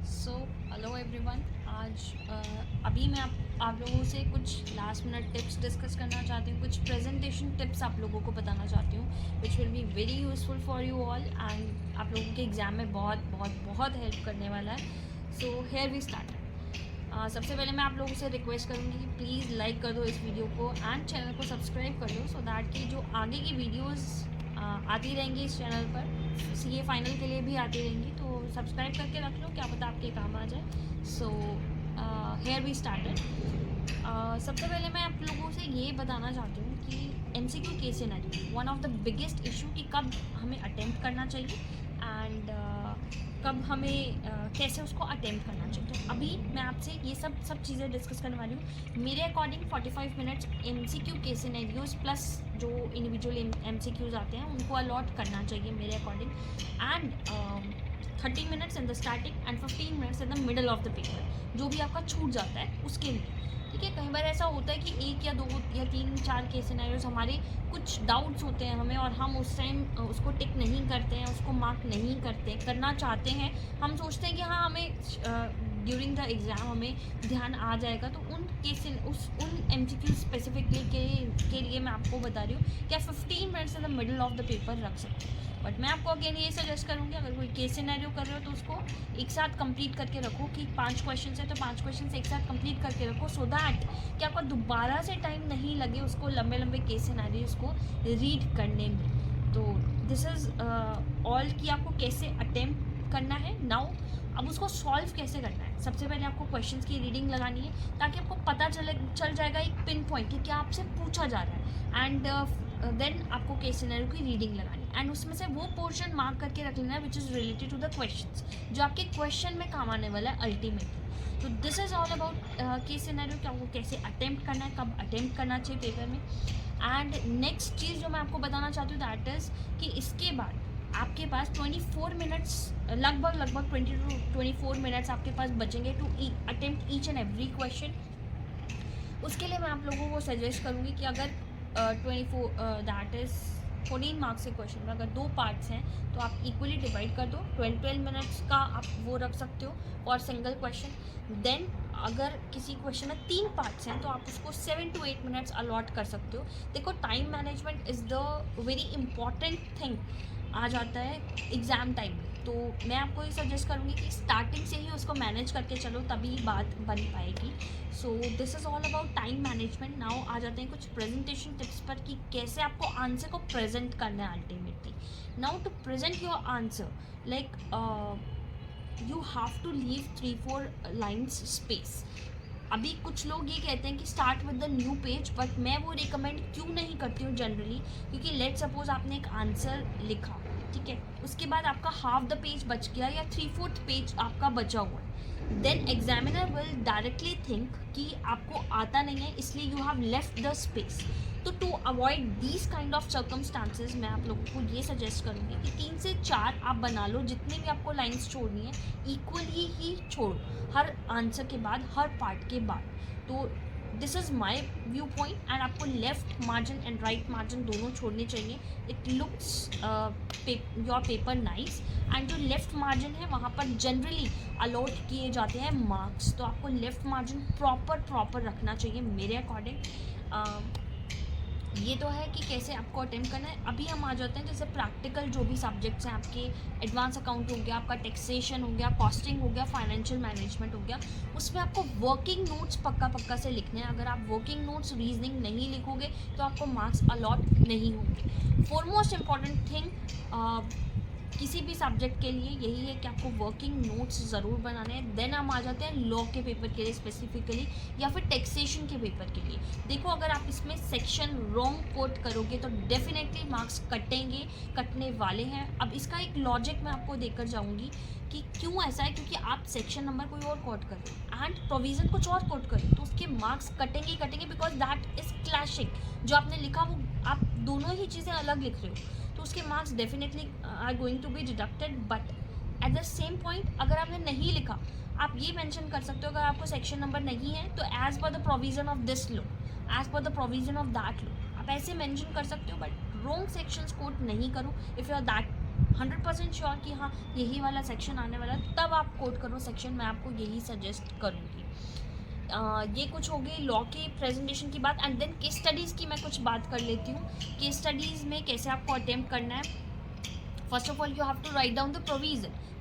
So hello everyone. आज अभी मैं आप लोगों से कुछ लास्ट मिनट टिप्स डिस्कस करना चाहती हूँ, कुछ प्रेजेंटेशन टिप्स आप लोगों को बताना चाहती हूँ which will be very useful for you all and आप लोगों के एग्ज़ाम में बहुत बहुत बहुत हेल्प करने वाला है। So here we start. सबसे पहले मैं आप लोगों से रिक्वेस्ट करूँगी कि प्लीज़ लाइक कर दो इस वीडियो को एंड चैनल को सब्सक्राइब कर लो सो दैट कि जो आगे की वीडियोज़ आती रहेंगी इस चैनल पर, सीए फाइनल के लिए भी आती रहेंगी, तो सब्सक्राइब करके रख लो, क्या पता आपके काम आ जाए। So here we started. सबसे पहले मैं आप लोगों से ये बताना चाहती हूँ कि MCQ case scenario one of the biggest issue कि कब हमें अटेम्प्ट करना चाहिए एंड कब हमें कैसे उसको अटेम्प्ट करना चाहिए। तो अभी मैं आपसे ये सब चीज़ें डिस्कस करने वाली हूँ। मेरे according 45 minutes MCQ case scenarios plus जो इंडिविजुअल एमसीक्यूज आते हैं उनको अलॉट करना चाहिए मेरे according, and 30 minutes in the starting and 15 minutes in the middle of the paper, जो भी आपका छूट जाता है उसके लिए। ठीक है, कई बार ऐसा होता है कि एक या दो या तीन चार केस सिनेरियोज हमारे कुछ डाउट्स होते हैं हमें और हम उस टाइम उसको टिक नहीं करते हैं, उसको मार्क नहीं करते, करना चाहते हैं। हम सोचते हैं कि हाँ हमें ड्यूरिंग द एग्ज़ाम हमें ध्यान आ जाएगा, तो उन केस उन एमसीक्यू स्पेसिफिकली के लिए मैं आपको बता रही हूँ कि आप 15 minutes in the middle of the paper रख सकते हैं। बट मैं आपको अगेन ये सजेस्ट करूँगी, अगर कोई केस सिनेरियो कर रहे हो तो उसको एक साथ कंप्लीट करके रखो कि 5 क्वेश्चन है तो 5 क्वेश्चन एक साथ कंप्लीट करके रखो सो दैट कि आपको दोबारा से टाइम नहीं लगे उसको लंबे लंबे केस सिनेरियोस को रीड करने में। तो दिस इज़ ऑल कि आपको कैसे अटेम्प्ट करना है। नाउ अब उसको सॉल्व कैसे करना है। सबसे पहले आपको क्वेश्चंस की रीडिंग लगानी है ताकि आपको पता चल जाएगा एक पिन पॉइंट कि क्या आपसे पूछा जा रहा है, एंड देन आपको केस सिनेरियो की रीडिंग लगानी है एंड उसमें से वो पोर्शन मार्क करके रख लेना है which is related to the questions जो आपके क्वेश्चन में काम आने वाला है अल्टीमेटली। तो this is all about case scenario कि आपको कैसे अटेम्प्ट करना है, कब अटेम्प्ट करना चाहिए पेपर में। एंड नेक्स्ट चीज़ जो मैं आपको बताना चाहती हूँ दैट इज़ कि इसके बाद आपके पास 24 मिनट्स लगभग 20 to 24 मिनट्स आपके पास बचेंगे to attempt each and every question. उसके लिए मैं आप लोगों को सजेस्ट करूँगी कि अगर 24 दैट इज़ 14 मार्क्स के क्वेश्चन में अगर 2 पार्ट्स हैं तो आप इक्वली डिवाइड कर दो। 12 मिनट्स का आप वो रख सकते हो फॉर सिंगल क्वेश्चन। देन अगर किसी क्वेश्चन में 3 पार्ट्स हैं तो आप उसको 7 to 8 मिनट्स अलॉट कर सकते हो। देखो, time management is the very important thing आ जाता है एग्ज़ाम टाइम में। तो मैं आपको ये सजेस्ट करूँगी कि स्टार्टिंग से ही उसको मैनेज करके चलो, तभी बात बन पाएगी। So this is all about time management. Now आ जाते हैं कुछ प्रेजेंटेशन टिप्स पर कि कैसे आपको आंसर को प्रेजेंट करना है ultimately. Now to present your answer like you have to leave 3-4 lines space. अभी कुछ लोग ये कहते हैं कि start with the new page, but मैं वो रिकमेंड क्यों नहीं करती हूँ जनरली, क्योंकि लेट सपोज आपने एक आंसर लिखा, ठीक है, उसके बाद आपका हाफ द पेज बच गया या 3/4 पेज आपका बचा हुआ है, then examiner will directly think कि आपको आता नहीं है इसलिए you have left the space. तो to avoid these kind of circumstances मैं आप लोगों को ये सजेस्ट करूँगी कि 3 से 4 आप बना लो, जितनी भी आपको लाइन्स छोड़नी है इक्वली ही छोड़ो, हर आंसर के बाद, हर पार्ट के बाद। तो this is my viewpoint. And आपको left margin and right margin दोनों छोड़ने चाहिए। It looks your paper nice. And जो लेफ्ट मार्जिन है वहाँ पर जनरली अलॉट किए जाते हैं मार्क्स, तो आपको लेफ्ट मार्जिन प्रॉपर रखना चाहिए मेरे अकॉर्डिंग। ये तो है कि कैसे आपको अटेम्प्ट करना है। अभी हम आ जाते हैं जैसे प्रैक्टिकल जो भी सब्जेक्ट्स हैं आपके, एडवांस अकाउंट हो गया, आपका टैक्सेशन हो गया, कॉस्टिंग हो गया, फाइनेंशियल मैनेजमेंट हो गया, उसमें आपको वर्किंग नोट्स पक्का से लिखने हैं। अगर आप वर्किंग नोट्स रीजनिंग नहीं लिखोगे तो आपको मार्क्स अलॉट नहीं होंगे। फॉरमोस्ट इम्पॉर्टेंट थिंग किसी भी सब्जेक्ट के लिए यही है कि आपको वर्किंग नोट्स ज़रूर बनाने हैं। देन हम आ जाते हैं लॉ के पेपर के लिए स्पेसिफिकली, या फिर टैक्सेशन के पेपर के लिए। देखो, अगर आप इसमें सेक्शन रॉन्ग कोट करोगे तो डेफिनेटली मार्क्स कटने वाले हैं। अब इसका एक लॉजिक मैं आपको देकर जाऊंगी कि क्यों ऐसा है, क्योंकि आप सेक्शन नंबर कोई और कोट कर रहे हो एंड प्रोविज़न कुछ और कोट कर रहे हो, तो उसके मार्क्स कटेंगे बिकॉज दैट इज़ क्लैशिंग। जो आपने लिखा वो आप दोनों ही चीज़ें अलग लिख रहे हो, तो उसके marks definitely are going to be deducted. But at the same point अगर आपने नहीं लिखा, आप ये मेंशन कर सकते हो अगर आपको सेक्शन नंबर नहीं है तो as per the provision of this law, as per the provision of that law, आप ऐसे मेंशन कर सकते हो। बट रॉन्ग सेक्शंस कोट नहीं करो if you are that 100% sure कि हाँ यही वाला सेक्शन आने वाला है, तब आप कोट करो सेक्शन, मैं आपको यही सजेस्ट करूँगी। ये कुछ हो गई लॉ की प्रेजेंटेशन की बात। एंड देन केस स्टडीज़ की मैं कुछ बात कर लेती हूँ। केस स्टडीज़ में कैसे आपको अटेम्प्ट करना है। First of all you have to write down the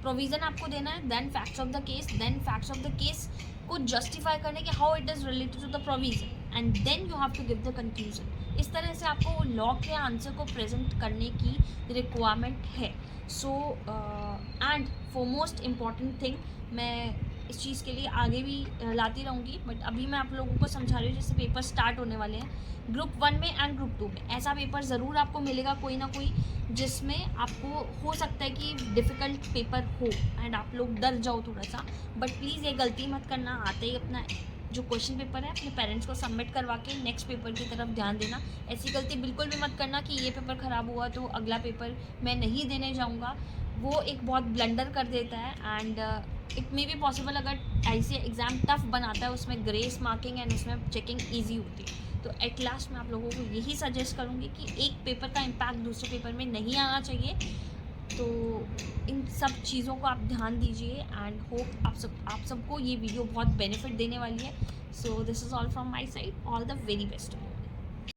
provision आपको देना है, then facts of the case, then facts of the case को जस्टिफाई करने के how it is related to the provision, and then you have to give the conclusion. इस तरह से आपको लॉ के आंसर को प्रेजेंट करने की रिक्वायरमेंट है। So and for most important thing, मैं इस चीज़ के लिए आगे भी लाती रहूँगी, बट अभी मैं आप लोगों को समझा रही हूँ जैसे पेपर स्टार्ट होने वाले हैं ग्रुप 1 में एंड ग्रुप 2 में। ऐसा पेपर ज़रूर आपको मिलेगा कोई ना कोई जिसमें आपको हो सकता है कि डिफ़िकल्ट पेपर हो एंड आप लोग डर जाओ थोड़ा सा, बट प्लीज़ ये गलती मत करना, आते ही अपना जो क्वेश्चन पेपर है अपने पेरेंट्स को सबमिट करवा के नेक्स्ट पेपर की तरफ ध्यान देना। ऐसी गलती बिल्कुल भी मत करना कि ये पेपर ख़राब हुआ तो अगला पेपर मैं नहीं देने जाऊँगा। वो एक बहुत ब्लंडर कर देता है and it may be possible अगर ऐसे एग्ज़ाम टफ बनाता है, उसमें ग्रेस मार्किंग एंड उसमें चेकिंग ईजी होती है। तो एट लास्ट मैं आप लोगों को यही सजेस्ट करूँगी कि एक पेपर का इम्पैक्ट दूसरे पेपर में नहीं आना चाहिए। तो इन सब चीज़ों को आप ध्यान दीजिए एंड होप आप सबको ये वीडियो बहुत बेनिफिट देने वाली है। सो this is all from my side, all the very best.